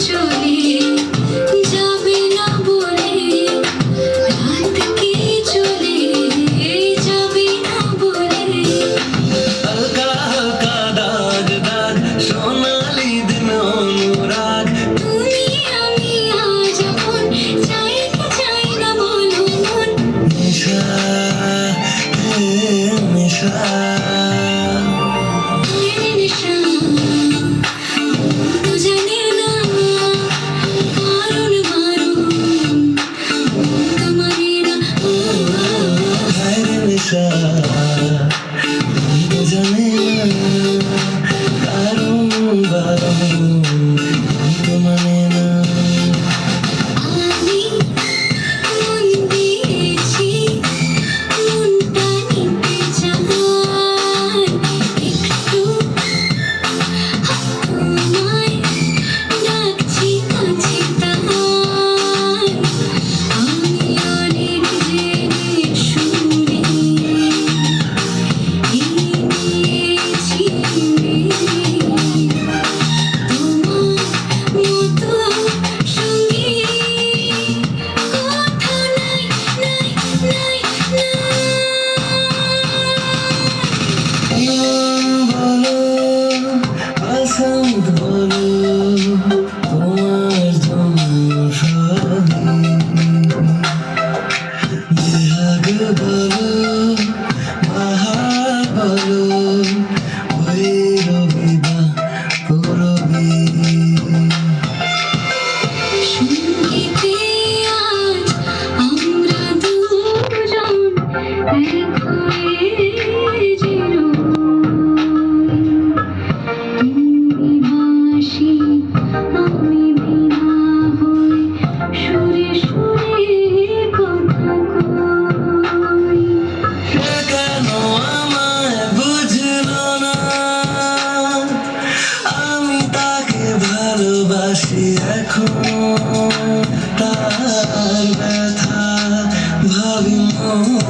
চলে যাবে না বলে, রাত কি চলে যাবে না বলে। হালকা হালকা দাগ দাগ সোনালি দিন অনুরাগ, তুমি আমি আজ আপন, চাই কি চাই না বলো মন। নেশা নেশা মেরে নেশা তো জানে না কারণ মারো তো মানে না। হায়রে নেশা তো জানে না কারণ বারণ তো মানে না। আমি মন দিয়েছি, মনটা নিতে চাই একটু, তোমায় ডাকছি কাছে তাই। আমি অনেক জেনে শুনে এনেছি তোমার মতো সঙ্গী, কোথাও নাই নাই নাই নাই। বলো বসন্ত বলো তোমার জন্য সবই, বেহাগ বলো বাহার বলো ভৈরবী বা পূরবী। সঙ্গীতে আজ আমরা দুজন এক হয়ে যে রই। তুমি ভাসি আমি বিনা হই, সুরে সুরে কথা কই। সে কেন আমায় বুঝলো না, আমি তাকে ভালোবাসি এখন, তার ব্যথা ভাবি মন।